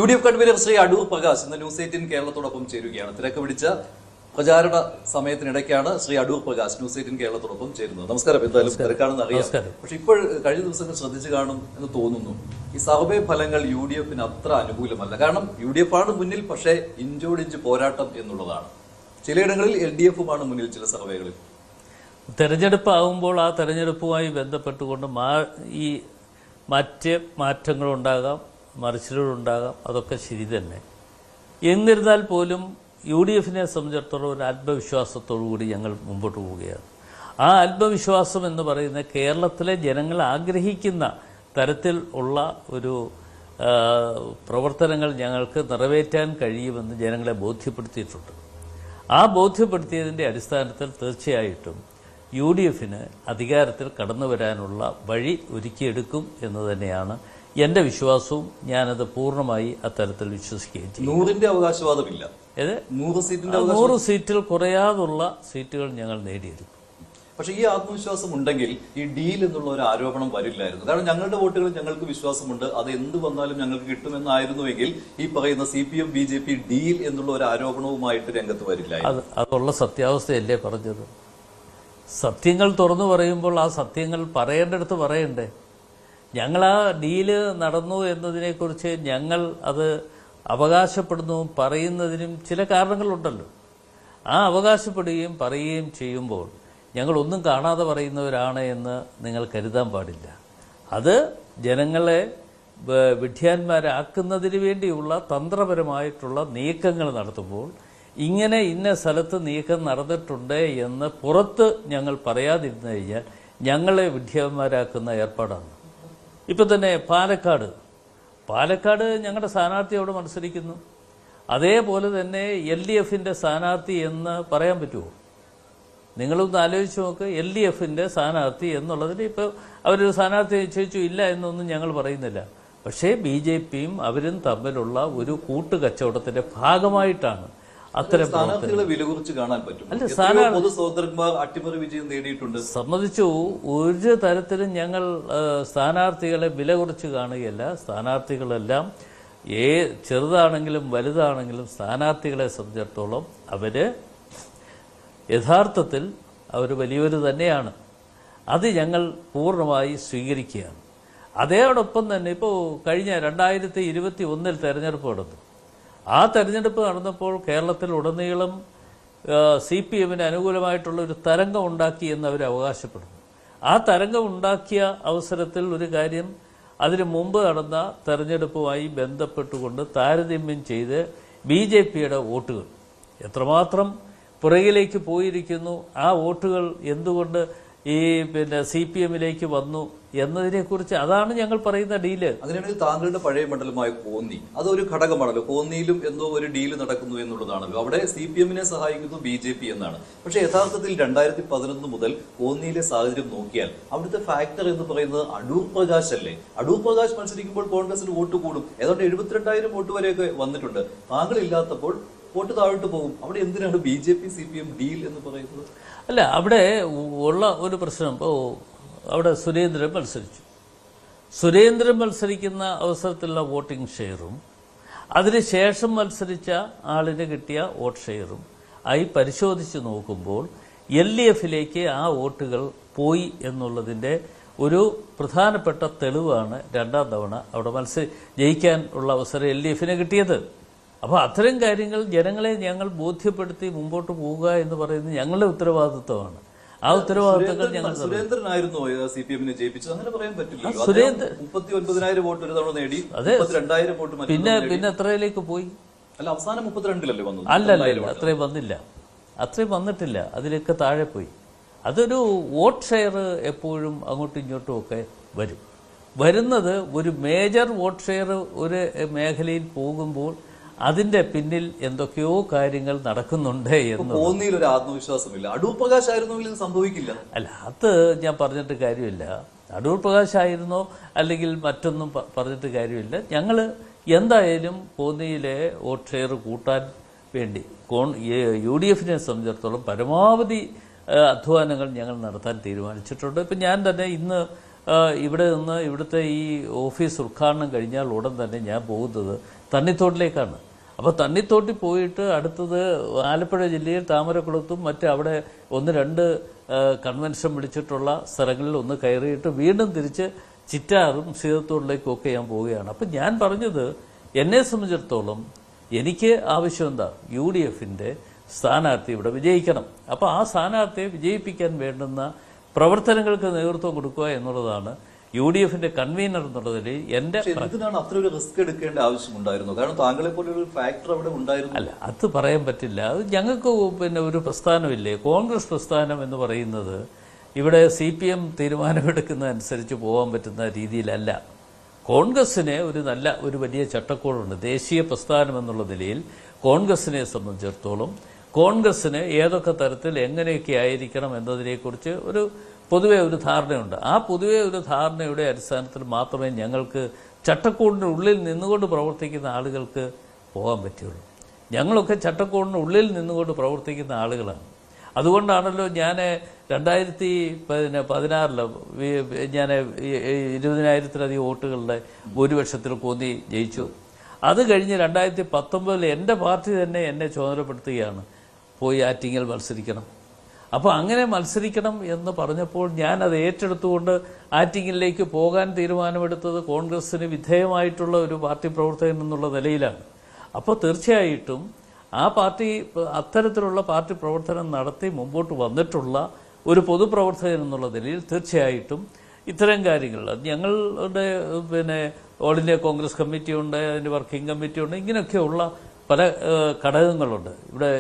UDF convener Shri Adoor Prakash ഇന്ന് news 18 കേരളത്തോടൊപ്പം ചേരുകയാണ്. തിരക്ക് പിടിച്ച പ്രചാരണ സമയത്തിനിടയ്ക്കാണ് ശ്രീ അടൂർ പ്രകാശ് ന്യൂസ് 18 കേരളത്തോടൊപ്പം ചേരുന്നത്. നമസ്കാരം. എന്തായാലും തിരക്കാണെന്ന് അറിയാം. പക്ഷെ ഇപ്പോൾ കഴിഞ്ഞ ദിവസങ്ങൾ ശ്രദ്ധിച്ചു കാണും എന്ന് തോന്നുന്നു. ഈ സർവേ ഫലങ്ങൾ UDFന് അത്ര അനുകൂലമല്ല. കാരണം UDF ആണ് മുന്നിൽ, പക്ഷേ ഇഞ്ചോടിഞ്ച് പോരാട്ടം എന്നുള്ളതാണ്. ചിലയിടങ്ങളിൽ LDFുമാണ് മുന്നിൽ ചില സർവേകളിൽ. തെരഞ്ഞെടുപ്പ് ആകുമ്പോൾ ആ തെരഞ്ഞെടുപ്പുമായി ബന്ധപ്പെട്ടുകൊണ്ട് ഈ മറ്റ് മാറ്റങ്ങളുണ്ടാകാം, മറിച്ചിലുകളുണ്ടാകാം, അതൊക്കെ ശരി തന്നെ. എന്നിരുന്നാൽ പോലും UDFനെ സംബന്ധിച്ചിടത്തോളം ഒരു ആത്മവിശ്വാസത്തോടുകൂടി ഞങ്ങൾ മുമ്പോട്ട് പോവുകയാണ്. ആ ആത്മവിശ്വാസം എന്ന് പറയുന്നത് കേരളത്തിലെ ജനങ്ങൾ ആഗ്രഹിക്കുന്ന തരത്തിൽ ഉള്ള ഒരു പ്രവർത്തനങ്ങൾ ഞങ്ങൾക്ക് നിറവേറ്റാൻ കഴിയുമെന്ന് ജനങ്ങളെ ബോധ്യപ്പെടുത്തിയിട്ടുണ്ട്. ആ ബോധ്യപ്പെടുത്തിയതിൻ്റെ അടിസ്ഥാനത്തിൽ തീർച്ചയായിട്ടും UDFന് അധികാരത്തിൽ കടന്നു വരാനുള്ള വഴി ഒരുക്കിയെടുക്കും എന്ന് തന്നെയാണ് എൻ്റെ വിശ്വാസവും. ഞാനത് പൂർണ്ണമായി അത്തരത്തിൽ വിശ്വസിക്കുകയും ചെയ്യും. 100ന്റെ അവകാശവാദമില്ല. 100 സീറ്റിൽ കുറയാതുള്ള സീറ്റുകൾ ഞങ്ങൾ നേടിയെടുക്കും. പക്ഷെ ഈ ആത്മവിശ്വാസം ഉണ്ടെങ്കിൽ ഈ ഡീൽ എന്നുള്ള ഒരു ആരോപണം വരില്ലായിരുന്നു. കാരണം ഞങ്ങളുടെ വോട്ടുകൾ ഞങ്ങൾക്ക് വിശ്വാസമുണ്ട്, അത് എന്ത് വന്നാലും ഞങ്ങൾക്ക് കിട്ടുമെന്നായിരുന്നുവെങ്കിൽ ഈ പറയുന്ന CPM BJP ഡീൽ എന്നുള്ള ഒരു ആരോപണവുമായിട്ട് രംഗത്ത് വരില്ലായിരുന്നു. അതുള്ള സത്യാവസ്ഥയല്ലേ പറഞ്ഞത്. സത്യങ്ങൾ തുറന്നു പറയുമ്പോൾ ആ സത്യങ്ങൾ പറയേണ്ടടുത്ത് പറയണ്ടേ. ഞങ്ങൾ ആ ഡീല് നടന്നു എന്നതിനെക്കുറിച്ച് ഞങ്ങൾ അത് അവകാശപ്പെടുന്നു പറയുന്നതിനും ചില കാരണങ്ങളുണ്ടല്ലോ. ആ അവകാശപ്പെടുകയും പറയുകയും ചെയ്യുമ്പോൾ ഞങ്ങളൊന്നും കാണാതെ പറയുന്നവരാണ് എന്ന് നിങ്ങൾ കരുതാൻ പാടില്ല. അത് ജനങ്ങളെ വിഡ്ഢിയാന്മാരാക്കുന്നതിന് വേണ്ടിയുള്ള തന്ത്രപരമായിട്ടുള്ള നീക്കങ്ങൾ നടത്തുമ്പോൾ ഇങ്ങനെ ഇന്ന സ്ഥലത്ത് നീക്കം നടന്നിട്ടുണ്ട് എന്ന് പുറത്ത് ഞങ്ങൾ പറയാതിരുന്നു കഴിഞ്ഞാൽ ഞങ്ങളെ വിഡ്ഢിയാന്മാരാക്കുന്ന ഏർപ്പാടാണ്. ഇപ്പം തന്നെ പാലക്കാട് ഞങ്ങളുടെ സ്ഥാനാർത്ഥി അവിടെ മത്സരിക്കുന്നു. അതേപോലെ തന്നെ LDFന്റെ സ്ഥാനാർത്ഥി എന്ന് പറയാൻ പറ്റുമോ? നിങ്ങളൊന്ന് ആലോചിച്ച് നോക്ക്. LDFന്റെ സ്ഥാനാർത്ഥി എന്നുള്ളതിന് ഇപ്പോൾ അവരൊരു സ്ഥാനാർത്ഥി നിശ്ചയിച്ചു ഇല്ല എന്നൊന്നും ഞങ്ങൾ പറയുന്നില്ല. പക്ഷേ BJPയും അവരും തമ്മിലുള്ള ഒരു കൂട്ടുകച്ചവടത്തിന്റെ ഭാഗമായിട്ടാണ് അത്തരം സ്ഥാനാർത്ഥികളെ വില കുറിച്ച് കാണാൻ പറ്റും. അട്ടിമറി വിജയം നേടിയിട്ടുണ്ട്. സമ്മതിച്ചു. ഒരു തരത്തിലും ഞങ്ങൾ സ്ഥാനാർത്ഥികളെ വില കുറിച്ച് കാണുകയല്ല. സ്ഥാനാർത്ഥികളെല്ലാം ചെറുതാണെങ്കിലും വലുതാണെങ്കിലും സ്ഥാനാർത്ഥികളെ സംബന്ധിച്ചിടത്തോളം അവര് യഥാർത്ഥത്തിൽ അവർ വലിയവർ തന്നെയാണ്. അത് ഞങ്ങൾ പൂർണ്ണമായി സ്വീകരിക്കുകയാണ്. അതോടൊപ്പം തന്നെ ഇപ്പോൾ കഴിഞ്ഞ 2021 തെരഞ്ഞെടുപ്പ് നടന്നു. ആ തെരഞ്ഞെടുപ്പ് നടന്നപ്പോൾ കേരളത്തിൽ ഉടനീളം CPMന് അനുകൂലമായിട്ടുള്ള ഒരു തരംഗം ഉണ്ടാക്കി എന്ന് അവർ അവകാശപ്പെടുന്നു. ആ തരംഗം ഉണ്ടാക്കിയ അവസരത്തിൽ ഒരു കാര്യം, അതിനു മുമ്പ് നടന്ന തെരഞ്ഞെടുപ്പുമായി ബന്ധപ്പെട്ടുകൊണ്ട് താരതമ്യം ചെയ്ത് BJPയുടെ വോട്ടുകൾ എത്രമാത്രം പുറകിലേക്ക് പോയിരിക്കുന്നു, ആ വോട്ടുകൾ എന്തുകൊണ്ട് CPMലേക്ക് വന്നു എന്നതിനെക്കുറിച്ച് അതാണ് ഞങ്ങൾ പറയുന്ന ഡീല്. അതിനാണെങ്കിൽ താങ്കളുടെ പഴയ മണ്ഡലമായ കോന്നി അതൊരു ഘടകമാണല്ലോ. കോന്നിയിലും എന്തോ ഒരു ഡീല് നടക്കുന്നു എന്നുള്ളതാണല്ലോ. അവിടെ CPMനെ സഹായിക്കുന്നു BJP എന്നാണ്. പക്ഷെ യഥാർത്ഥത്തിൽ 2011 മുതൽ കോന്നിയിലെ സാഹചര്യം നോക്കിയാൽ അവിടുത്തെ ഫാക്ടർ എന്ന് പറയുന്നത് അടൂർ പ്രകാശ് അല്ലേ. അടൂർ പ്രകാശ് മത്സരിക്കുമ്പോൾ കോൺഗ്രസിന് വോട്ട് കൂടും. ഏതാണ്ട് 72,000 വോട്ട് വരെയൊക്കെ വന്നിട്ടുണ്ട്. താങ്കൾ ഇല്ലാത്തപ്പോൾ വോട്ട് താഴോട്ട് പോകും. അവിടെ എന്തിനാണ് BJP CPM ഡീൽ എന്ന് പറയുന്നത്? അല്ല, അവിടെ ഉള്ള ഒരു പ്രശ്നം, ഇപ്പോൾ അവിടെ സുരേന്ദ്രൻ മത്സരിച്ചു. സുരേന്ദ്രൻ മത്സരിക്കുന്ന അവസരത്തിലുള്ള വോട്ടിംഗ് ഷെയറും അതിനുശേഷം മത്സരിച്ച ആളിന് കിട്ടിയ വോട്ട് ഷെയറും ആയി പരിശോധിച്ച് നോക്കുമ്പോൾ LDFലേക്ക് ആ വോട്ടുകൾ പോയി എന്നുള്ളതിൻ്റെ ഒരു പ്രധാനപ്പെട്ട തെളിവാണ് രണ്ടാം തവണ അവിടെ ജയിക്കാൻ ഉള്ള അവസരം LDFന് കിട്ടിയത്. അപ്പോൾ അത്തരം കാര്യങ്ങൾ ജനങ്ങളെ ഞങ്ങൾ ബോധ്യപ്പെടുത്തി മുമ്പോട്ട് പോവുക എന്ന് പറയുന്നത് ഞങ്ങളുടെ ഉത്തരവാദിത്വമാണ്. ആ ഉത്തരവാദിത്തങ്ങൾ ഞങ്ങൾ സുരേന്ദ്രനായിരുന്നു CPMനെ ജയിപ്പിച്ചത്. അങ്ങനെ പറയാൻ പറ്റില്ല. 39,000 വോട്ട് ഒരു തവണ നേടി. അതെ, 2,000 വോട്ട് പിന്നെ എത്രയിലേക്ക് പോയി? അല്ല, അവസാനം 32-ലല്ലേ വന്നത്? അല്ലല്ല, അത്രയും വന്നിട്ടില്ല. അതിലേക്ക് താഴെ പോയി. അതൊരു വോട്ട് ഷെയർ എപ്പോഴും അങ്ങോട്ടും ഇങ്ങോട്ടും ഒക്കെ വരുന്നത് ഒരു മേജർ വോട്ട് ഷെയർ ഒരു മേഖലയിൽ പോകുമ്പോൾ അതിന്റെ പിന്നിൽ എന്തൊക്കെയോ കാര്യങ്ങൾ നടക്കുന്നുണ്ട് എന്ന്. കോന്നിയിൽ ഒരു ആത്മവിശ്വാസമില്ല. അടൂർ പ്രകാശ് ആയിരുന്നെങ്കിൽ ഇത് സംഭവിക്കില്ല. അല്ല, അത് ഞാൻ പറഞ്ഞിട്ട് കാര്യമില്ല. അടൂർ പ്രകാശ് ആയിരുന്നോ അല്ലെങ്കിൽ മറ്റൊന്നും പറഞ്ഞിട്ട് കാര്യമില്ല. ഞങ്ങൾ എന്തായാലും കോന്നിയിലെ വോട്ട് ഷെയർ കൂട്ടാൻ വേണ്ടി UDFനെ സംബന്ധിച്ചിടത്തോളം പരമാവധി അധ്വാനങ്ങൾ ഞങ്ങൾ നടത്താൻ തീരുമാനിച്ചിട്ടുണ്ട്. ഇപ്പം ഞാൻ തന്നെ ഇന്ന് ഇവിടെ നിന്ന് ഇവിടുത്തെ ഈ ഓഫീസ് ഉദ്ഘാടനം കഴിഞ്ഞാൽ ഉടൻ തന്നെ ഞാൻ പോകുന്നത് തണ്ണിത്തോട്ടിലേക്കാണ്. അപ്പോൾ തണ്ണിത്തോട്ടിൽ പോയിട്ട് അടുത്തത് ആലപ്പുഴ ജില്ലയിൽ താമരക്കുളത്തും മറ്റ് അവിടെ 1-2 കൺവെൻഷൻ വിളിച്ചിട്ടുള്ള സ്ഥലങ്ങളിൽ ഒന്ന് കയറിയിട്ട് വീണ്ടും തിരിച്ച് ചിറ്റാറും സീതത്തോടിലേക്കും ഒക്കെ ഞാൻ പോവുകയാണ്. അപ്പം ഞാൻ പറഞ്ഞത്, എന്നെ സംബന്ധിച്ചിടത്തോളം എനിക്ക് ആവശ്യം എന്താ, UDFന്റെ സ്ഥാനാർത്ഥി ഇവിടെ വിജയിക്കണം. അപ്പോൾ ആ സ്ഥാനാർത്ഥിയെ വിജയിപ്പിക്കാൻ വേണ്ടുന്ന പ്രവർത്തനങ്ങൾക്ക് നേതൃത്വം കൊടുക്കുക എന്നുള്ളതാണ് UDFന്റെ കൺവീനർ എന്നുള്ളതിൽ എൻ്റെ. എന്തിനാണ് അത്ര ഒരു റിസ്ക് എടുക്കേണ്ട ആവശ്യമുണ്ടായിരുന്നു? കാരണം താങ്കളെ പോലെ ഒരു ഫാക്ടർ അവിടെ ഉണ്ടായിരുന്നു. അല്ല, അത് പറയാൻ പറ്റില്ല. അത് ഞങ്ങൾക്ക് പിന്നെ ഒരു പ്രസ്ഥാനമില്ലേ, കോൺഗ്രസ് പ്രസ്ഥാനം എന്ന് പറയുന്നത് ഇവിടെ CPM തീരുമാനമെടുക്കുന്നതനുസരിച്ച് പോകാൻ പറ്റുന്ന രീതിയിലല്ല. കോൺഗ്രസിന് ഒരു വലിയ ചട്ടക്കൂടുണ്ട്. ദേശീയ പ്രസ്ഥാനം എന്നുള്ള നിലയിൽ കോൺഗ്രസിനെ സംബന്ധിച്ചിടത്തോളം കോൺഗ്രസിന് ഏതൊക്കെ തരത്തിൽ എങ്ങനെയൊക്കെ ആയിരിക്കണം എന്നതിനെക്കുറിച്ച് പൊതുവെ ഒരു ധാരണയുണ്ട്. ആ പൊതുവെ ഒരു ധാരണയുടെ അടിസ്ഥാനത്തിൽ മാത്രമേ ഞങ്ങൾക്ക് ചട്ടക്കൂടിൻ്റെ ഉള്ളിൽ നിന്നുകൊണ്ട് പ്രവർത്തിക്കുന്ന ആളുകൾക്ക് പോകാൻ പറ്റുള്ളൂ. ഞങ്ങളൊക്കെ ചട്ടക്കൂടിൻ്റെ ഉള്ളിൽ നിന്നുകൊണ്ട് പ്രവർത്തിക്കുന്ന ആളുകളാണ്. അതുകൊണ്ടാണല്ലോ ഞാൻ 2016 ഞാൻ 20,000-ലധികം വോട്ടുകളുടെ ഭൂരിപക്ഷത്തിൽ കോന്നി ജയിച്ചു. അത് കഴിഞ്ഞ് 2019 എൻ്റെ പാർട്ടി തന്നെ എന്നെ ചുമതലപ്പെടുത്തുകയാണ്, പോയി ആറ്റിങ്ങൽ മത്സരിക്കണം. അപ്പോൾ അങ്ങനെ മത്സരിക്കണം എന്ന് പറഞ്ഞപ്പോൾ ഞാൻ അത് ഏറ്റെടുത്തുകൊണ്ട് ആറ്റിങ്ങലിലേക്ക് പോകാൻ തീരുമാനമെടുത്തത് കോൺഗ്രസിന് വിധേയമായിട്ടുള്ള ഒരു പാർട്ടി പ്രവർത്തകൻ എന്നുള്ള നിലയിലാണ്. അപ്പോൾ തീർച്ചയായിട്ടും ആ പാർട്ടി അത്തരത്തിലുള്ള പാർട്ടി പ്രവർത്തനം നടത്തി മുമ്പോട്ട് വന്നിട്ടുള്ള ഒരു പൊതുപ്രവർത്തകൻ എന്നുള്ള നിലയിൽ തീർച്ചയായിട്ടും ഇത്തരം കാര്യങ്ങൾ ഞങ്ങളുടെ ഓൾ ഇന്ത്യ കോൺഗ്രസ് കമ്മിറ്റിയുണ്ട്, അതിൻ്റെ വർക്കിംഗ് കമ്മിറ്റിയുണ്ട്, ഇങ്ങനെയൊക്കെയുള്ള പല ഘടകങ്ങളുണ്ട്. ഇവിടെ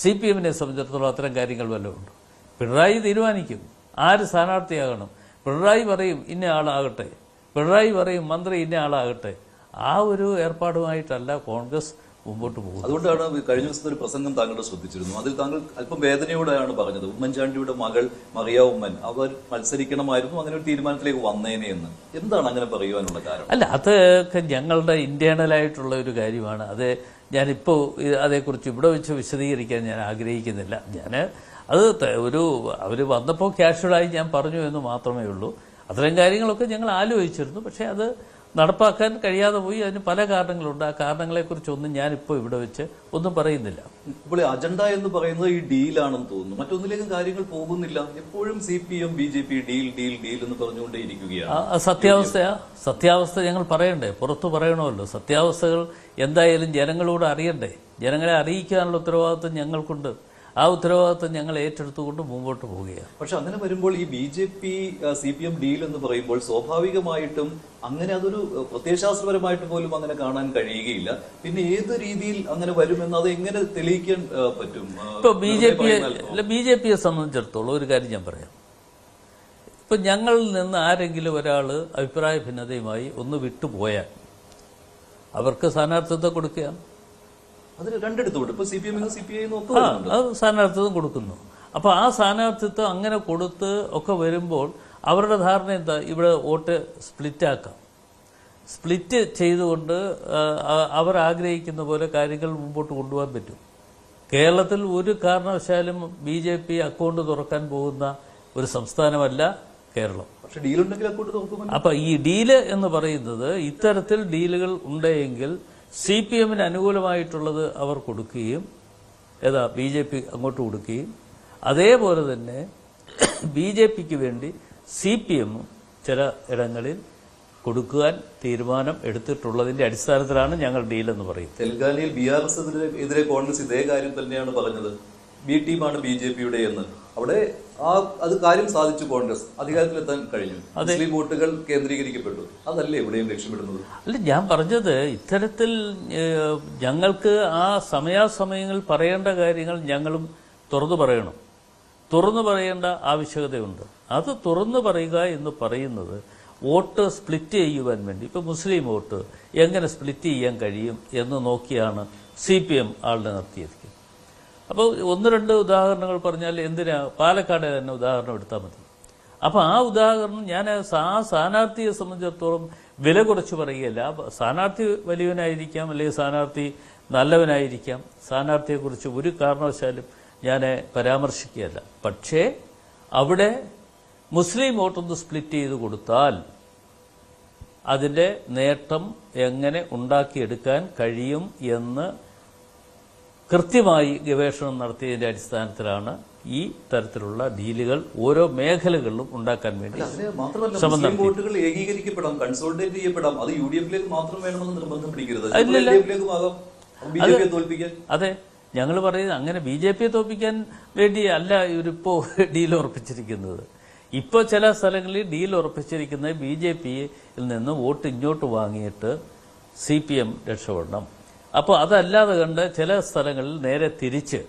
CPMനെ സംബന്ധിച്ചിടത്തോളം അത്തരം കാര്യങ്ങൾ വല്ലതുമുണ്ട്. പിണറായി തീരുമാനിക്കും ആര് സ്ഥാനാർത്ഥിയാകണം. പിണറായി പറയും ഇന്ന ആളാകട്ടെ, പിണറായി പറയും മന്ത്രി ഇന്ന ആളാകട്ടെ. ആ ഒരു ഏർപ്പാടുമായിട്ടല്ല കോൺഗ്രസ് മുമ്പോട്ട് പോകുന്നത്. അതുകൊണ്ടാണ് കഴിഞ്ഞ ദിവസത്തെ ഒരു പ്രസംഗം താങ്കൾ ശ്രദ്ധിച്ചിരുന്നു. അതിൽ താങ്കൾ അല്പം വേദനയോടെയാണ് പറഞ്ഞത്, ഉമ്മൻചാണ്ടിയുടെ മകൾ മറിയ ഉമ്മൻ അവർ മത്സരിക്കണമായിരുന്നു, അങ്ങനെ ഒരു തീരുമാനത്തിലേക്ക് വന്നേനെ എന്ന്. എന്താണ് അങ്ങനെ പറയുവാനുള്ള കാരണം? അല്ല, അതൊക്കെ ഞങ്ങളുടെ ഇന്റേണലായിട്ടുള്ള ഒരു കാര്യമാണ്. അത് ഞാനിപ്പോൾ അതേക്കുറിച്ച് ഇവിടെ വെച്ച് വിശദീകരിക്കാൻ ഞാൻ ആഗ്രഹിക്കുന്നില്ല. അവർ വന്നപ്പോൾ കാഷ്വലായി ഞാൻ പറഞ്ഞു എന്ന് മാത്രമേ ഉള്ളൂ. അത്തരം കാര്യങ്ങളൊക്കെ ഞങ്ങൾ ആലോചിച്ചിരുന്നു. പക്ഷേ അത് നടപ്പാക്കാൻ കഴിയാതെ പോയി. അതിന് പല കാരണങ്ങളുണ്ട്. ആ കാരണങ്ങളെക്കുറിച്ചൊന്നും ഞാനിപ്പോൾ ഇവിടെ വെച്ച് ഒന്നും പറയുന്നില്ല. ഇപ്പോൾ അജണ്ട എന്ന് പറയുന്നത് ഈ ഡീലാണെന്ന് തോന്നുന്നു, മറ്റൊന്നിലേക്കും കാര്യങ്ങൾ പോകുന്നില്ല. എപ്പോഴും CPM BJP ഡീൽ എന്ന് പറഞ്ഞുകൊണ്ടേ ഇരിക്കുകയാണ്. സത്യാവസ്ഥ ഞങ്ങൾ പറയണ്ടേ, പുറത്തു പറയണമല്ലോ. സത്യാവസ്ഥകൾ എന്തായാലും ജനങ്ങളോട് അറിയണ്ടേ. ജനങ്ങളെ അറിയിക്കാനുള്ള ഉത്തരവാദിത്വം ഞങ്ങൾക്കുണ്ട്. ആ ഉത്തരവാദിത്വം ഞങ്ങൾ ഏറ്റെടുത്തുകൊണ്ട് മുമ്പോട്ട് പോവുകയാണ്. പക്ഷെ അങ്ങനെ വരുമ്പോൾ ഈ BJP CPM ഡീൽ എന്ന് പറയുമ്പോൾ സ്വാഭാവികമായിട്ടും അങ്ങനെ അതൊരു പ്രത്യയശാസ്ത്രപരമായിട്ട് പോലും അങ്ങനെ കാണാൻ കഴിയുകയില്ല. പിന്നെ ഏത് രീതിയിൽ അങ്ങനെ വരുമെന്ന് അത് എങ്ങനെ തെളിയിക്കാൻ പറ്റും? ഇപ്പൊ BJPയെ സംബന്ധിച്ചിടത്തോളം ഒരു കാര്യം ഞാൻ പറയാം. ഇപ്പൊ ഞങ്ങളിൽ നിന്ന് ആരെങ്കിലും ഒരാൾ അഭിപ്രായ ഭിന്നതയുമായി ഒന്ന് വിട്ടുപോയാൽ അവർക്ക് സ്ഥാനാർത്ഥിത്വം കൊടുക്കുക. അതിന് രണ്ടിടത്തുണ്ട്. ഇപ്പൊ CPM CPI അത് സ്ഥാനാർത്ഥിത്വം കൊടുക്കുന്നു. അപ്പോൾ ആ സ്ഥാനാർത്ഥിത്വം അങ്ങനെ കൊടുത്ത് ഒക്കെ വരുമ്പോൾ അവരുടെ ധാരണ എന്താ, ഇവിടെ വോട്ട് സ്പ്ലിറ്റ് ചെയ്തുകൊണ്ട് അവർ ആഗ്രഹിക്കുന്ന പോലെ കാര്യങ്ങൾ മുമ്പോട്ട് കൊണ്ടുപോകാൻ പറ്റും. കേരളത്തിൽ ഒരു കാരണവശാലും BJP അക്കൗണ്ട് തുറക്കാൻ പോകുന്ന ഒരു സംസ്ഥാനമല്ല കേരളം. പക്ഷെ ഡീലുണ്ടെങ്കിൽ അക്കൗണ്ട് തുറക്കും. അപ്പൊ ഈ ഡീല് എന്ന് പറയുന്നത്, ഇത്തരത്തിൽ ഡീലുകൾ ഉണ്ടെങ്കിൽ CPMന് അനുകൂലമായിട്ടുള്ളത് അവർ കൊടുക്കുകയും BJP അങ്ങോട്ട് കൊടുക്കുകയും അതേപോലെ തന്നെ BJPക്ക് വേണ്ടി CPM ചില ഇടങ്ങളിൽ കൊടുക്കുവാൻ തീരുമാനം എടുത്തിട്ടുള്ളതിന്റെ അടിസ്ഥാനത്തിലാണ് ഞങ്ങൾ ഡീലെന്ന് പറയും. തെലങ്കാനയിൽ BRS എതിരെ കോൺഗ്രസ് ഇതേ കാര്യം തന്നെയാണ് പറഞ്ഞത്. B ടീമാണ് BJPയുടെ എന്ന്. അവിടെ അത് കാര്യം സാധിച്ചു. കോൺഗ്രസ് അധികാരത്തിലെത്താൻ കഴിഞ്ഞു. മുസ്ലിം വോട്ടുകൾ കേന്ദ്രീകരിക്കപ്പെട്ടു. അതല്ലേ എവിടെയും ലക്ഷ്യമിടുന്നത്? അല്ല, ഞാൻ പറഞ്ഞത് ഇത്തരത്തിൽ ഞങ്ങൾക്ക് ആ സമയാസമയങ്ങളിൽ പറയേണ്ട കാര്യങ്ങൾ ഞങ്ങളും തുറന്നു പറയേണ്ട ആവശ്യകതയുണ്ട്. അത് തുറന്നു പറയുക എന്ന് പറയുന്നത് വോട്ട് സ്പ്ലിറ്റ് ചെയ്യുവാൻ വേണ്ടി, ഇപ്പൊ മുസ്ലിം വോട്ട് എങ്ങനെ സ്പ്ലിറ്റ് ചെയ്യാൻ കഴിയും എന്ന് നോക്കിയാണ് CPM ആളിനെ നിർത്തിയിരിക്കുന്നത്. അപ്പോൾ 1-2 ഉദാഹരണങ്ങൾ പറഞ്ഞാൽ എന്തിനാ, പാലക്കാട് തന്നെ ഉദാഹരണം എടുത്താൽ മതി. അപ്പോൾ ആ ഉദാഹരണം ഞാൻ ആ സ്ഥാനാർത്ഥിയെ സംബന്ധിച്ചിടത്തോളം വില കുറച്ച് പറയുകയല്ല. സ്ഥാനാർത്ഥി വലിയവനായിരിക്കാം, അല്ലെങ്കിൽ സ്ഥാനാർത്ഥി നല്ലവനായിരിക്കാം. സ്ഥാനാർത്ഥിയെക്കുറിച്ച് ഒരു കാരണവശാലും ഞാൻ പരാമർശിക്കുകയല്ല. പക്ഷേ അവിടെ മുസ്ലിം വോട്ടൊന്ന് സ്പ്ലിറ്റ് ചെയ്ത് കൊടുത്താൽ അതിൻ്റെ നേട്ടം എങ്ങനെ ഉണ്ടാക്കിയെടുക്കാൻ കഴിയും എന്ന് കൃത്യമായി ഗവേഷണം നടത്തിയതിന്റെ അടിസ്ഥാനത്തിലാണ് ഈ തരത്തിലുള്ള ഡീലുകൾ ഓരോ മേഖലകളിലും ഉണ്ടാക്കാൻ വേണ്ടി അതിന് മാത്രമല്ല ശ്രമം മുസ്ലിം നടത്തി. വോട്ടുകൾ ഏകീകരിക്കപ്പെടാം, കൺസോളിഡേറ്റ് ചെയ്യപ്പെടാം. അത് UDF മാത്രം വേണമെന്ന് നിർബന്ധം പിടിക്കരുത്. ഇല്ലില്ല. LDF ആകാം BJP തോൽപ്പിക്കാൻ. അതെ, ഞങ്ങൾ പറയുന്നത് അങ്ങനെ BJP തോൽപ്പിക്കാൻ വേണ്ടി അല്ല ഇവരിപ്പോ ഡീൽ ഉറപ്പിച്ചിരിക്കുന്നത്. ഇപ്പോൾ ചില സ്ഥലങ്ങളിൽ ഡീൽ ഉറപ്പിച്ചിരിക്കുന്നത് BJPയിൽ നിന്ന് വോട്ട് ഇങ്ങോട്ട് വാങ്ങിയിട്ട് CPM രക്ഷപ്പെടണം. അപ്പോൾ അതല്ലാതെ കണ്ട് ചില സ്ഥലങ്ങളിൽ നേരെ തിരിച്ച്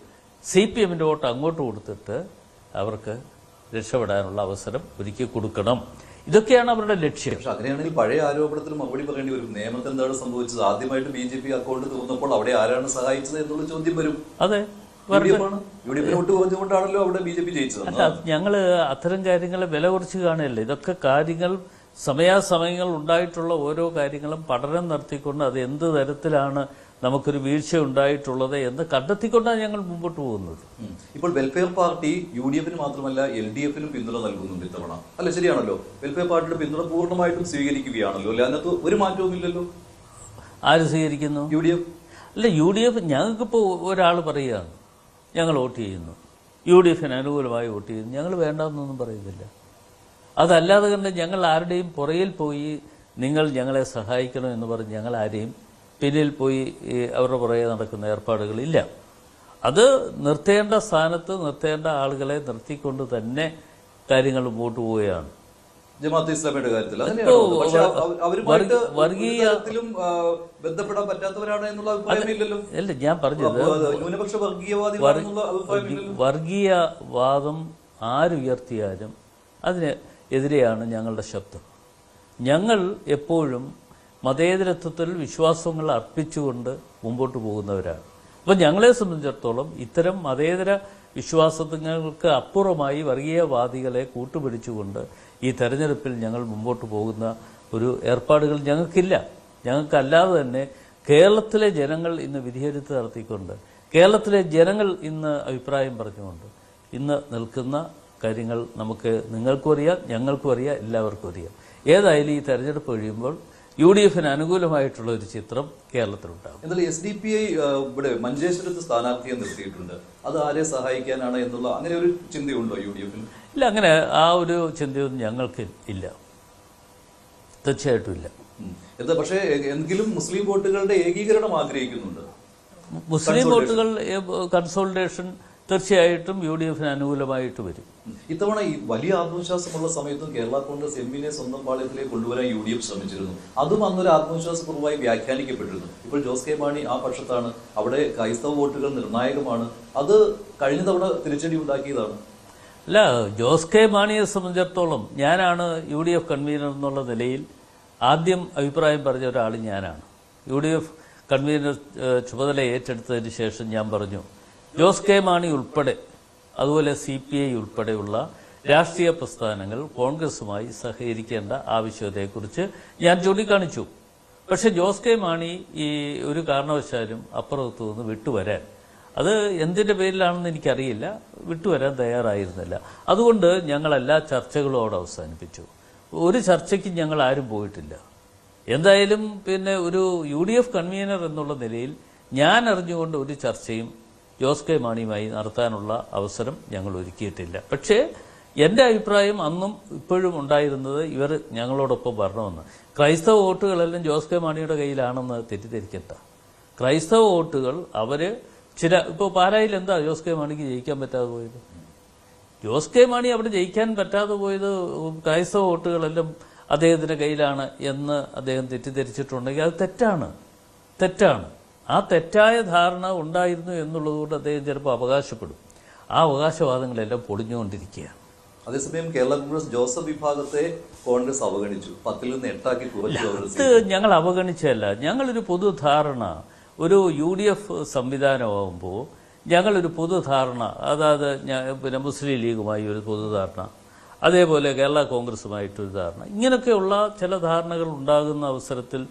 CPMന്റെ വോട്ട് അങ്ങോട്ട് കൊടുത്തിട്ട് അവർക്ക് രക്ഷപ്പെടാനുള്ള അവസരം ഒരുക്കി കൊടുക്കണം. ഇതൊക്കെയാണ് അവരുടെ ലക്ഷ്യം. പക്ഷെ അങ്ങനെയാണെങ്കിൽ പഴയ ആരോപണത്തിന് മറുപടി പറയേണ്ടി വരും. നിയമത്തിൽ എന്താണ് സംഭവിച്ചത്? ആദ്യമായിട്ട് BJP അക്കൗണ്ട് തുറന്നപ്പോൾ അവിടെ ആരാണ് സഹായിച്ചത് എന്നുള്ള ചോദ്യം വരും. അതെ, UDF വോട്ട് കുറഞ്ഞുകൊണ്ടാണല്ലോ അവിടെ BJP ജയിച്ചത്. അല്ല, ഞങ്ങള് അത്തരം കാര്യങ്ങൾ വില കുറച്ച് കാണുകയല്ല. ഇതൊക്കെ കാര്യങ്ങൾ സമയാസമയങ്ങൾ ഉണ്ടായിട്ടുള്ള ഓരോ കാര്യങ്ങളും പഠനം നടത്തിക്കൊണ്ട് അത് എന്ത് തരത്തിലാണ് നമുക്കൊരു വീഴ്ച ഉണ്ടായിട്ടുള്ളത് എന്ന് കണ്ടെത്തിക്കൊണ്ടാണ് ഞങ്ങൾ മുമ്പോട്ട് പോകുന്നത്. ഇപ്പോൾ വെൽഫെയർ പാർട്ടി UDF മാത്രമല്ല LDF പിന്തുണ നൽകുന്നുണ്ട് ഇത്തവണ. അല്ല, ശരിയാണല്ലോ? വെൽഫെയർ പാർട്ടിയുടെ പിന്തുണ പൂർണ്ണമായിട്ടും സ്വീകരിക്കുകയാണല്ലോ അല്ലെ? അതിനകത്ത് ഒരു മാറ്റവും ഇല്ലല്ലോ. ആര് സ്വീകരിക്കുന്നു? UDF. അല്ല, UDF ഞങ്ങൾക്കിപ്പോൾ ഒരാൾ പറയുകയാണ് ഞങ്ങൾ വോട്ട് ചെയ്യുന്നു, UDF അനുകൂലമായി വോട്ട് ചെയ്യുന്നു, ഞങ്ങൾ വേണ്ടെന്നൊന്നും പറയുന്നില്ല. അതല്ലാതെ കണ്ട് ഞങ്ങൾ ആരുടെയും പുറയിൽ പോയി നിങ്ങൾ ഞങ്ങളെ സഹായിക്കണം എന്ന് പറഞ്ഞ് ഞങ്ങൾ ആരെയും പിന്നിൽ പോയി അവരുടെ പുറകെ നടക്കുന്ന ഏർപ്പാടുകളില്ല. അത് നിർത്തേണ്ട സ്ഥാനത്ത് നിർത്തേണ്ട ആളുകളെ നിർത്തിക്കൊണ്ട് തന്നെ കാര്യങ്ങൾ മുമ്പോട്ട് പോവുകയാണ്. ജമാഅത്തെ ഇസ്ലാമിയുടെ കാര്യത്തിൽ ബന്ധപ്പെടാൻ പറ്റാത്തവരാണ് എന്നുള്ള അഭിപ്രായമില്ലല്ലോ. അല്ല, ഞാൻ പറഞ്ഞത് ന്യൂനപക്ഷ വർഗീയവാദികളാണെന്നുള്ള അഭിപ്രായമില്ലല്ലോ. വർഗീയവാദം ആരുയർത്തിയാലും അതിന് എതിരെയാണ് ഞങ്ങളുടെ ശബ്ദം. ഞങ്ങൾ എപ്പോഴും മതേതരത്വത്തിൽ വിശ്വാസങ്ങൾ അർപ്പിച്ചുകൊണ്ട് മുമ്പോട്ട് പോകുന്നവരാണ്. അപ്പം ഞങ്ങളെ സംബന്ധിച്ചിടത്തോളം ഇത്തരം മതേതര വിശ്വാസങ്ങൾക്ക് അപ്പുറമായി വർഗീയവാദികളെ കൂട്ടുപിടിച്ചുകൊണ്ട് ഈ തെരഞ്ഞെടുപ്പിൽ ഞങ്ങൾ മുമ്പോട്ട് പോകുന്ന ഒരു ഏർപ്പാടുകൾ ഞങ്ങൾക്കില്ല. ഞങ്ങൾക്കല്ലാതെ തന്നെ കേരളത്തിലെ ജനങ്ങൾ ഇന്ന് വിധിയെഴുത്ത് നടത്തിക്കൊണ്ട് കേരളത്തിലെ ജനങ്ങൾ ഇന്ന് അഭിപ്രായം പറഞ്ഞുകൊണ്ട് ഇന്ന് നിൽക്കുന്ന കാര്യങ്ങൾ നിങ്ങൾക്കും അറിയാം, ഞങ്ങൾക്കും അറിയാം, എല്ലാവർക്കും അറിയാം. ഏതായാലും ഈ തെരഞ്ഞെടുപ്പ് കഴിയുമ്പോൾ UDF അനുകൂലമായിട്ടുള്ള ഒരു ചിത്രം കേരളത്തിലുണ്ടാകും. എന്നാൽ SDPI ഇവിടെ മഞ്ചേശ്വരത്ത് സ്ഥാനാർത്ഥിയെ നിർത്തിയിട്ടുണ്ട്. അത് ആരെ സഹായിക്കാനാണ് എന്നുള്ള അങ്ങനെ ഒരു ചിന്തയുണ്ടോ UDF? ഇല്ല, അങ്ങനെ ആ ഒരു ചിന്തയൊന്നും ഞങ്ങൾക്ക് ഇല്ല, തീർച്ചയായിട്ടും ഇല്ല. എന്താ പക്ഷേ എങ്കിലും മുസ്ലിം വോട്ടുകളുടെ ഏകീകരണം ആഗ്രഹിക്കുന്നുണ്ട്. മുസ്ലിം വോട്ടുകൾ കൺസോളിഡേഷൻ തീർച്ചയായിട്ടും UDF അനുകൂലമായിട്ട് വരും. ഇത്തവണ ഈ വലിയ ആത്മവിശ്വാസമുള്ള സമയത്തും കേരള കോൺഗ്രസ് എമ്മിനെ സ്വന്തം പാളയത്തിലേക്ക് കൊണ്ടുവരാൻ UDF ശ്രമിച്ചിരുന്നു. അതും അന്നൊരു ആത്മവിശ്വാസപൂർവ്വമായി വ്യാഖ്യാനിക്കപ്പെട്ടിരുന്നു. ഇപ്പോൾ ജോസ് കെ മാണി ആ പക്ഷത്താണ്. അവിടെ ക്രൈസ്തവ വോട്ടുകൾ നിർണായകമാണ്. അത് കഴിഞ്ഞ തവണ തിരിച്ചടി ഉണ്ടാക്കിയതാണ്. അല്ല, ജോസ് കെ മാണിയെ സംബന്ധിച്ചിടത്തോളം ഞാനാണ് UDF കൺവീനർ എന്നുള്ള നിലയിൽ ആദ്യം അഭിപ്രായം പറഞ്ഞ ഒരാൾ ഞാനാണ്. UDF കൺവീനർ ചുമതല ഏറ്റെടുത്തതിന് ശേഷം ഞാൻ പറഞ്ഞു, ജോസ് കെ മാണി ഉൾപ്പെടെ അതുപോലെ CPI ഉൾപ്പെടെയുള്ള രാഷ്ട്രീയ പ്രസ്ഥാനങ്ങൾ കോൺഗ്രസുമായി സഹകരിക്കേണ്ട ആവശ്യകതയെക്കുറിച്ച് ഞാൻ ചൂണ്ടിക്കാണിച്ചു. പക്ഷെ ജോസ് കെ മാണി ഈ ഒരു കാരണവശാലും അപ്പുറത്തു നിന്ന് വിട്ടുവരാൻ, അത് എന്തിന്റെ പേരിലാണെന്ന് എനിക്കറിയില്ല, വിട്ടുവരാൻ തയ്യാറായിരുന്നില്ല. അതുകൊണ്ട് ഞങ്ങൾ എല്ലാ ചർച്ചകളും അവിടെ അവസാനിപ്പിച്ചു. ഒരു ചർച്ചയ്ക്ക് ഞങ്ങൾ ആരും പോയിട്ടില്ല. എന്തായാലും പിന്നെ ഒരു UDF കൺവീനർ എന്നുള്ള നിലയിൽ ഞാൻ അറിഞ്ഞുകൊണ്ട് ഒരു ചർച്ചയും ജോസ് കെ മാണിയുമായി നടത്താനുള്ള അവസരം ഞങ്ങൾ ഒരുക്കിയിട്ടില്ല. പക്ഷേ എൻ്റെ അഭിപ്രായം അന്നും ഇപ്പോഴും ഉണ്ടായിരുന്നത് ഇവർ ഞങ്ങളോടൊപ്പം വരണമെന്ന്. ക്രൈസ്തവ വോട്ടുകളെല്ലാം ജോസ് കെ മാണിയുടെ കയ്യിലാണെന്ന് തെറ്റിദ്ധരിക്കണ്ട. ക്രൈസ്തവ വോട്ടുകൾ ഇപ്പോൾ പാലായിൽ എന്താ ജോസ് കെ മാണിക്ക് ജയിക്കാൻ പറ്റാതെ പോയത്? ജോസ് കെ മാണി അവിടെ ജയിക്കാൻ പറ്റാതെ പോയത് ക്രൈസ്തവ വോട്ടുകളെല്ലാം അദ്ദേഹത്തിന്റെ കയ്യിലാണ് എന്ന് അദ്ദേഹം തെറ്റിദ്ധരിച്ചിട്ടുണ്ടെങ്കിൽ അത് തെറ്റാണ്. ആ തെറ്റായ ധാരണ ഉണ്ടായിരുന്നു എന്നുള്ളതുകൊണ്ട് അദ്ദേഹം ചിലപ്പോൾ അവകാശപ്പെടും. ആ അവകാശവാദങ്ങളെല്ലാം പൊളിഞ്ഞുകൊണ്ടിരിക്കുകയാണ്. അതേസമയം കേരള കോൺഗ്രസ് ജോസഫ് വിഭാഗത്തെ കോൺഗ്രസ് അവഗണിച്ചു, 10ൽ നിന്ന് 8 കുറച്ചു. അത് ഞങ്ങൾ അവഗണിച്ചല്ല. ഞങ്ങളൊരു പൊതുധാരണ, ഒരു UDF സംവിധാനമാകുമ്പോൾ ഞങ്ങളൊരു പൊതുധാരണ, അതായത് പിന്നെ മുസ്ലിം ലീഗുമായി ഒരു പൊതുധാരണ, അതേപോലെ കേരള കോൺഗ്രസുമായിട്ടൊരു ധാരണ, ഇങ്ങനെയൊക്കെയുള്ള ചില ധാരണകൾ ഉണ്ടാകുന്ന അവസരത്തിൽ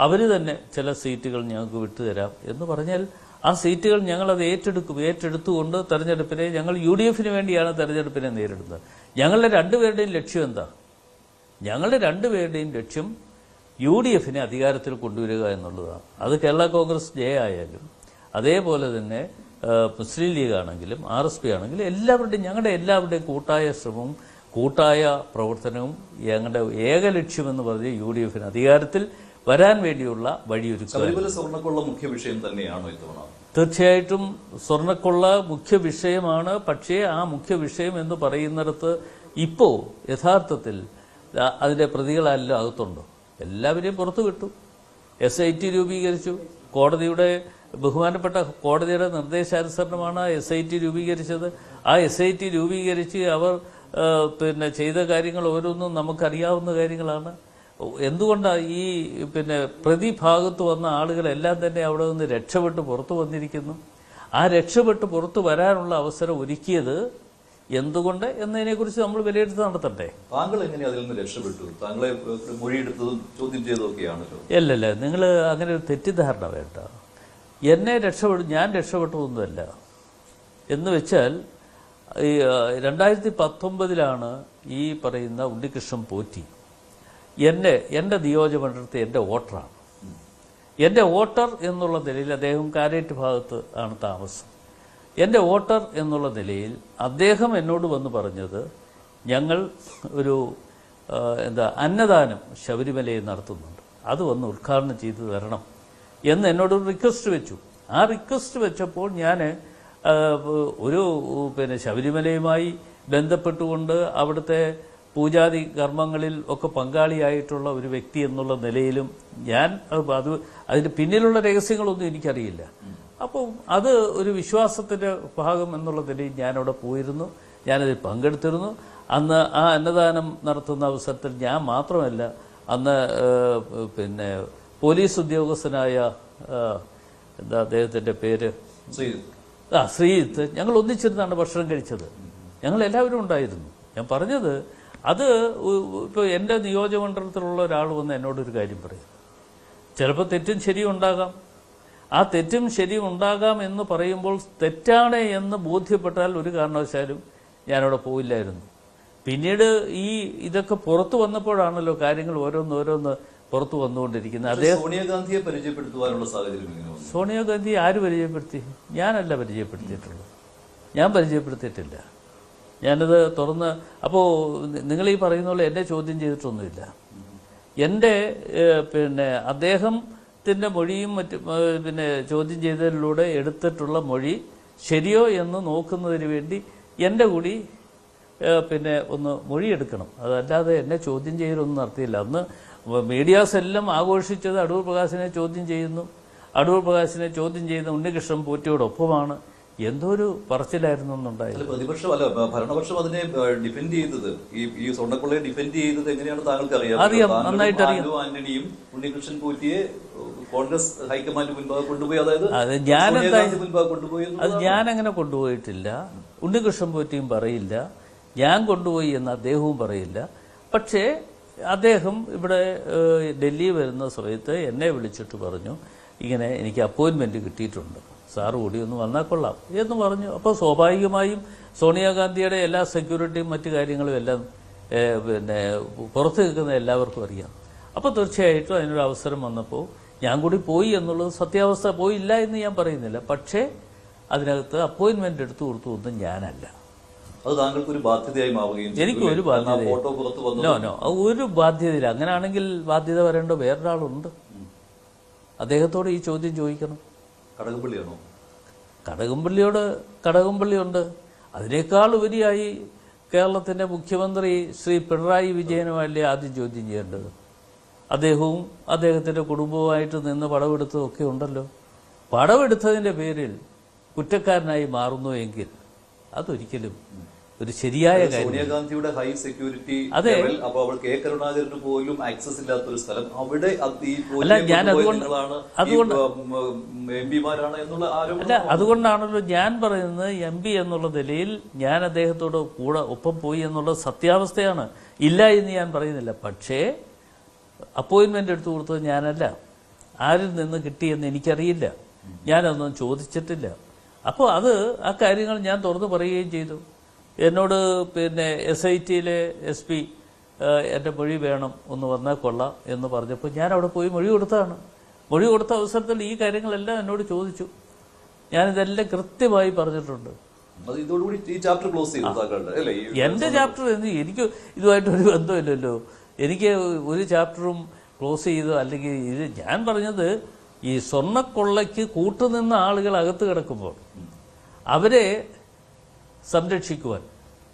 അവർ തന്നെ ചില സീറ്റുകൾ ഞങ്ങൾക്ക് വിട്ടുതരാം എന്ന് പറഞ്ഞാൽ ആ സീറ്റുകൾ ഞങ്ങളത് ഏറ്റെടുത്തുകൊണ്ട് തെരഞ്ഞെടുപ്പിനെ ഞങ്ങൾ UDFന് വേണ്ടിയാണ് തെരഞ്ഞെടുപ്പിനെ നേരിടുന്നത്. ഞങ്ങളുടെ രണ്ടുപേരുടെയും ലക്ഷ്യം എന്താ? ഞങ്ങളുടെ രണ്ടുപേരുടെയും ലക്ഷ്യം UDF അധികാരത്തിൽ കൊണ്ടുവരിക എന്നുള്ളതാണ്. അത് കേരള കോൺഗ്രസ് ജെ ആയാലും അതേപോലെ തന്നെ മുസ്ലിം ലീഗ് ആണെങ്കിലും RSP ആണെങ്കിലും ഞങ്ങളുടെ എല്ലാവരുടെയും കൂട്ടായ ശ്രമവും കൂട്ടായ പ്രവർത്തനവും ഞങ്ങളുടെ ഏക ലക്ഷ്യമെന്ന് പറഞ്ഞ് UDF അധികാരത്തിൽ വരാൻ വേണ്ടിയുള്ള വഴിയൊരുക്കുക. ശബരിമല സ്വർണ്ണക്കൊള്ള മുഖ്യ വിഷയം തന്നെയാണോ ഇത്തവണ? തീർച്ചയായിട്ടും സ്വർണ്ണക്കൊള്ള മുഖ്യ വിഷയമാണ്. പക്ഷേ ആ മുഖ്യ വിഷയം എന്ന് പറയുന്നിടത്ത് ഇപ്പോൾ യഥാർത്ഥത്തിൽ അതിന്റെ പ്രതികളെല്ലാം അകത്തുണ്ടോ? എല്ലാവരെയും പുറത്തു വിട്ടു. SIT രൂപീകരിച്ചു. കോടതിയുടെ ബഹുമാനപ്പെട്ട കോടതിയുടെ നിർദ്ദേശാനുസരണമാണ് SIT രൂപീകരിച്ചത്. ആ SIT രൂപീകരിച്ച് അവർ ചെയ്ത കാര്യങ്ങൾ ഓരോന്നും നമുക്കറിയാവുന്ന കാര്യങ്ങളാണ്. എന്തുകൊണ്ടാണ് ഈ പ്രതിഭാഗത്ത് വന്ന ആളുകളെല്ലാം തന്നെ അവിടെ നിന്ന് രക്ഷപ്പെട്ട് പുറത്തു വന്നിരിക്കുന്നു? ആ രക്ഷപ്പെട്ട് പുറത്തു വരാനുള്ള അവസരം ഒരുക്കിയത് എന്തുകൊണ്ട് എന്നതിനെക്കുറിച്ച് നമ്മൾ വിലയിരുത്തൽ നടത്തട്ടെ. താങ്കൾ എങ്ങനെ അതിൽ നിന്ന് രക്ഷപ്പെട്ടു? താങ്കളെ മൊഴിയെടുത്തതും ചോദ്യം ചെയ്തതൊക്കെയാണല്ലോ. അല്ലല്ല, നിങ്ങൾ അങ്ങനെ ഒരു തെറ്റിദ്ധാരണ വേണ്ട. ഞാൻ രക്ഷപ്പെട്ടതൊന്നുമല്ല. എന്ന് വെച്ചാൽ 2019 ഈ പറയുന്ന ഉണ്ണികൃഷ്ണൻ പോറ്റി എൻ്റെ നിയോജകമണ്ഡലത്തിൽ എൻ്റെ വോട്ടറാണ്. എൻ്റെ വോട്ടർ എന്നുള്ള നിലയിൽ അദ്ദേഹം കാരേറ്റ് ഭാഗത്ത് ആണ് താമസം. എൻ്റെ വോട്ടർ എന്നുള്ള നിലയിൽ അദ്ദേഹം എന്നോട് വന്ന് പറഞ്ഞത്, ഞങ്ങൾ ഒരു അന്നദാനം ശബരിമലയിൽ നടത്തുന്നുണ്ട്, അത് വന്ന് ഉദ്ഘാടനം ചെയ്തു തരണം എന്ന് എന്നോട് റിക്വസ്റ്റ് വെച്ചു. ആ റിക്വസ്റ്റ് വെച്ചപ്പോൾ ഞാൻ ഒരു ശബരിമലയുമായി ബന്ധപ്പെട്ടുകൊണ്ട് അവിടുത്തെ പൂജാതി കർമ്മങ്ങളിൽ ഒക്കെ പങ്കാളിയായിട്ടുള്ള ഒരു വ്യക്തി എന്നുള്ള നിലയിലും ഞാൻ അതിന്റെ പിന്നിലുള്ള രഹസ്യങ്ങളൊന്നും എനിക്കറിയില്ല. അപ്പോൾ അത് ഒരു വിശ്വാസത്തിന്റെ ഭാഗം എന്നുള്ള നിലയിൽ ഞാനവിടെ പോയിരുന്നു, ഞാനതിൽ പങ്കെടുത്തിരുന്നു. അന്ന് ആ അന്നദാനം നടത്തുന്ന അവസരത്തിൽ ഞാൻ മാത്രമല്ല, അന്ന് പോലീസ് ഉദ്യോഗസ്ഥനായ അദ്ദേഹത്തിന്റെ പേര് ശ്രീജിത്ത്, ഞങ്ങൾ ഒന്നിച്ചിരുന്നാണ് ഭക്ഷണം കഴിച്ചത്. ഞങ്ങൾ എല്ലാവരും ഉണ്ടായിരുന്നു. ഞാൻ പറഞ്ഞത് അത് ഇപ്പോൾ എൻ്റെ നിയോജകമണ്ഡലത്തിലുള്ള ഒരാൾ വന്ന് എന്നോടൊരു കാര്യം പറയും. ചിലപ്പോൾ തെറ്റും ശരിയും ഉണ്ടാകാം. ആ തെറ്റും ശരിയും ഉണ്ടാകാം എന്ന് പറയുമ്പോൾ തെറ്റാണ് എന്ന് ബോധ്യപ്പെട്ടാൽ ഒരു കാരണവശാലും ഞാനവിടെ പോയില്ലായിരുന്നു. പിന്നീട് ഇതൊക്കെ പുറത്തു വന്നപ്പോഴാണല്ലോ കാര്യങ്ങൾ ഓരോന്നോരോന്ന് പുറത്തു വന്നുകൊണ്ടിരിക്കുന്നത്. അദ്ദേഹം സോണിയാഗാന്ധിയെ പരിചയപ്പെടുത്തുവാനുള്ള സാഹചര്യം. സോണിയാഗാന്ധി ആര് പരിചയപ്പെടുത്തി? ഞാനല്ല പരിചയപ്പെടുത്തിയിട്ടുള്ളത്. ഞാൻ പരിചയപ്പെടുത്തിയിട്ടില്ല. ഞാനത് തുറന്ന് അപ്പോൾ നിങ്ങൾ ഈ പറയുന്ന പോലെ എന്നെ ചോദ്യം ചെയ്തിട്ടൊന്നുമില്ല. എൻ്റെ അദ്ദേഹത്തിൻ്റെ മൊഴിയും മറ്റും ചോദ്യം ചെയ്തതിലൂടെ എടുത്തിട്ടുള്ള മൊഴി ശരിയോ എന്ന് നോക്കുന്നതിന് വേണ്ടി എൻ്റെ കൂടി ഒന്ന് മൊഴിയെടുക്കണം. അതല്ലാതെ എന്നെ ചോദ്യം ചെയ്യലൊന്നും നടത്തിയില്ല. അന്ന് മീഡിയാസ് എല്ലാം ആഘോഷിച്ചത് അടൂർ പ്രകാശിനെ ചോദ്യം ചെയ്യുന്നു, അടൂർ പ്രകാശിനെ ചോദ്യം ചെയ്യുന്ന ഉണ്ണികൃഷ്ണൻ പോറ്റിയോടൊപ്പമാണ്. എന്തോ ഒരു പറച്ചിലായിരുന്നു എന്നുണ്ടായത്. പ്രതിപക്ഷം അല്ല, ഭരണപക്ഷം അതിനെ ഡിഫെൻഡ് ചെയ്തത്, ഈ സ്വർണ്ണക്കൊള്ളയെ ഡിഫെൻഡ് ചെയ്തത് എങ്ങനെയാണ് താങ്കൾക്ക് അറിയാം, നന്നായിട്ട് അറിയാം. ആന്റണിയും ഉണ്ണികൃഷ്ണൻ പോറ്റിയെ കോൺഗ്രസ് ഹൈക്കമാൻഡ് മുൻപാകെ കൊണ്ടുപോയി, അതായത് മുൻപാകെ കൊണ്ടുപോയി. അത് ഞാൻ അങ്ങനെ കൊണ്ടുപോയിട്ടില്ല. ഉണ്ണികൃഷ്ണൻ പോറ്റിയും പറയില്ല, ഞാൻ കൊണ്ടുപോയി എന്ന് അദ്ദേഹവും പറയില്ല. പക്ഷേ അദ്ദേഹം ഇവിടെ ഡൽഹി വരുന്ന സമയത്ത് എന്നെ വിളിച്ചിട്ട് പറഞ്ഞു, ഇങ്ങനെ എനിക്ക് അപ്പോയിൻമെന്റ് കിട്ടിയിട്ടുണ്ട്, സാറ് കൂടി ഒന്ന് വന്നാൽ കൊള്ളാം എന്ന് പറഞ്ഞു. അപ്പോൾ സ്വാഭാവികമായും സോണിയാഗാന്ധിയുടെ എല്ലാ സെക്യൂരിറ്റിയും മറ്റു കാര്യങ്ങളും എല്ലാം പുറത്ത് നിൽക്കുന്ന എല്ലാവർക്കും അറിയാം. അപ്പോൾ തീർച്ചയായിട്ടും അതിനൊരു അവസരം വന്നപ്പോൾ ഞാൻ കൂടി പോയി എന്നുള്ളത് സത്യാവസ്ഥ. പോയില്ല എന്ന് ഞാൻ പറയുന്നില്ല. പക്ഷേ അതിനകത്ത് അപ്പോയിൻമെന്റ് എടുത്തു കൊടുത്തു ഒന്നും ഞാനല്ല. അത് താങ്കൾക്ക് ഒരു ബാധ്യതയായി മാറുകയും എനിക്ക് ഒരു ബാധ്യത ഒരു ബാധ്യതയില്ല. അങ്ങനെയാണെങ്കിൽ ബാധ്യത വരേണ്ട വേറൊരാളുണ്ട്. അദ്ദേഹത്തോട് ഈ ചോദ്യം ചോദിക്കണം. കടകംപള്ളിയാണോ? കടകംപള്ളിയുണ്ട്. അതിനേക്കാൾ ഉപരിയായി കേരളത്തിന്റെ മുഖ്യമന്ത്രി ശ്രീ പിണറായി വിജയനുമല്ലേ ആദ്യം ചോദ്യം ചെയ്യേണ്ടത്. അദ്ദേഹവും അദ്ദേഹത്തിന്റെ കുടുംബവുമായിട്ട് നിന്ന് പടമെടുത്തതൊക്കെ ഉണ്ടല്ലോ. പടമെടുത്തതിന്റെ പേരിൽ കുറ്റക്കാരനായി മാറുന്നു എങ്കിൽ അതൊരിക്കലും ഒരു ശരിയായ കാര്യം. സോണിയാഗാന്ധിയുടെ ഹൈ സെക്യൂരിറ്റി, അപ്പോൾ അവൾ കെ കരുണാകരന് പോലും ആക്സസ് ഇല്ലാത്തൊരു സ്ഥലം, അവിടെ അതുകൊണ്ടാണല്ലോ ഞാൻ പറയുന്നത് MP എന്നുള്ള നിലയിൽ ഞാൻ അദ്ദേഹത്തോട് ഒപ്പം പോയി എന്നുള്ളത് സത്യാവസ്ഥയാണ്. ഇല്ല എന്ന് ഞാൻ പറയുന്നില്ല. പക്ഷേ അപ്പോയിൻമെന്റ് എടുത്തു കൊടുത്തത് ഞാനല്ല. ആരിൽ നിന്ന് കിട്ടിയെന്ന് എനിക്കറിയില്ല. ഞാനൊന്നും ചോദിച്ചിട്ടില്ല. അപ്പോൾ ആ കാര്യങ്ങൾ ഞാൻ തുറന്നു പറയുകയും ചെയ്തു. എന്നോട് SITയിലെ SP എൻ്റെ മൊഴി വേണം ഒന്ന് വന്നാൽ കൊള്ളാം എന്ന് പറഞ്ഞപ്പോൾ ഞാൻ അവിടെ പോയി മൊഴി കൊടുത്തതാണ്. മൊഴി കൊടുത്ത അവസരത്തിൽ ഈ കാര്യങ്ങളെല്ലാം എന്നോട് ചോദിച്ചു. ഞാനിതെല്ലാം കൃത്യമായി പറഞ്ഞിട്ടുണ്ട്. ഇതോടുകൂടി ഈ ചാപ്റ്റർ ക്ലോസ് ചെയ്തു താങ്കളുടെ അല്ലേ? എൻ്റെ ചാപ്റ്റർ എനിക്ക് ഇതുമായിട്ടൊരു ബന്ധമില്ലല്ലോ. എനിക്ക് ഒരു ചാപ്റ്ററും ക്ലോസ് ചെയ്തോ അല്ലെങ്കിൽ ഇത് ഞാൻ പറഞ്ഞത് ഈ സ്വർണ്ണക്കൊള്ളയ്ക്ക് കൂട്ടുനിന്ന ആളുകൾ അകത്ത് കിടക്കുമ്പോൾ അവരെ സംരക്ഷിക്കുവാൻ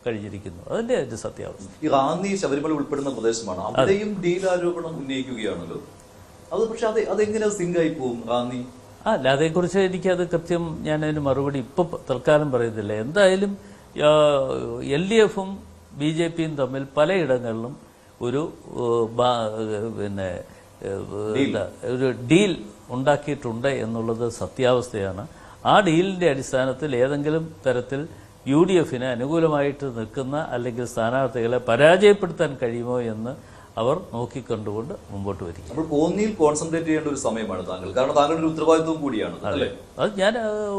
കഴിഞ്ഞിരിക്കുന്നു. അതിന്റെ സത്യാവസ്ഥ. ഈ റാന്നി ശബരിമല ഉൾപ്പെടുന്ന പ്രദേശമാണ്. അവിടെയും ഡീൽ ആരോപണം ഉന്നയിക്കുകയാണല്ലോ. അത് പക്ഷെ അതെങ്ങനെ സിങ്കായി പോകും റാന്നി? അല്ല, അതേക്കുറിച്ച് എനിക്കത് കൃത്യം ഞാൻ അതിന് മറുപടി ഇപ്പം തൽക്കാലം പറയുന്നില്ല. എന്തായാലും LDFും BJPയും തമ്മിൽ പലയിടങ്ങളിലും ഒരു ഒരു ഡീൽ ഉണ്ടാക്കിയിട്ടുണ്ട് എന്നുള്ളത് സത്യാവസ്ഥയാണ്. ആ ഡീലിന്റെ അടിസ്ഥാനത്തിൽ ഏതെങ്കിലും തരത്തിൽ UDFന് അനുകൂലമായിട്ട് നിൽക്കുന്ന അല്ലെങ്കിൽ സ്ഥാനാർത്ഥികളെ പരാജയപ്പെടുത്താൻ കഴിയുമോ എന്ന് അവർ നോക്കിക്കണ്ടുകൊണ്ട് മുമ്പോട്ട് വരിക. അപ്പോൾ കോന്നിയിൽ കോൺസെൻട്രേറ്റ് ചെയ്യേണ്ട ഒരു സമയമാണ് താങ്കൾ, കാരണം താങ്കളുടെ ഒരു ഉത്തരവാദിത്വം കൂടിയാണ് അല്ലേ? അത് ഞാൻ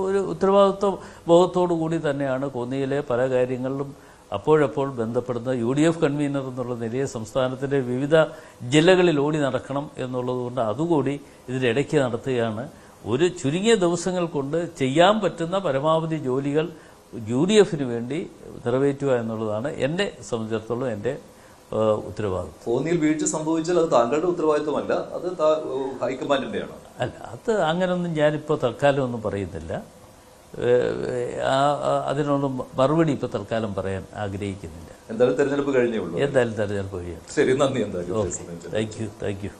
ഒരു ഉത്തരവാദിത്വ ബോധത്തോടു കൂടി തന്നെയാണ് കോന്നിയിലെ പല കാര്യങ്ങളിലും അപ്പോഴപ്പോൾ ബന്ധപ്പെടുന്ന UDF കൺവീനർ എന്നുള്ള നിലയിൽ സംസ്ഥാനത്തിന്റെ വിവിധ ജില്ലകളിൽ ഓടി നടക്കണം എന്നുള്ളതുകൊണ്ട് അതുകൂടി ഇതിനിടയ്ക്ക് നടത്തുകയാണ്. ഒരു ചുരുങ്ങിയ ദിവസങ്ങൾ കൊണ്ട് ചെയ്യാൻ പറ്റുന്ന പരമാവധി ജോലികൾ UDFന് വേണ്ടി നിറവേറ്റുക എന്നുള്ളതാണ് എന്നെ സംബന്ധിച്ചിടത്തോളം എൻ്റെ ഉത്തരവാദിത്വം. കോന്നിയിൽ വീഴ്ച സംഭവിച്ചാൽ അത് താങ്കളുടെ ഉത്തരവാദിത്വമല്ല, അത് ഹൈക്കമാൻഡിന്റെയാണ്. അല്ല, അത് അങ്ങനൊന്നും ഞാനിപ്പോൾ തൽക്കാലം ഒന്നും പറയുന്നില്ല. അതിനൊന്നും മറുപടി ഇപ്പോൾ തൽക്കാലം പറയാൻ ആഗ്രഹിക്കുന്നില്ല. എന്തായാലും തെരഞ്ഞെടുപ്പ് കഴിഞ്ഞേ ഉള്ളൂ. എന്തായാലും തെരഞ്ഞെടുപ്പ് കഴിയും. ശരി, നന്ദി. എന്തായാലും താങ്ക് യു.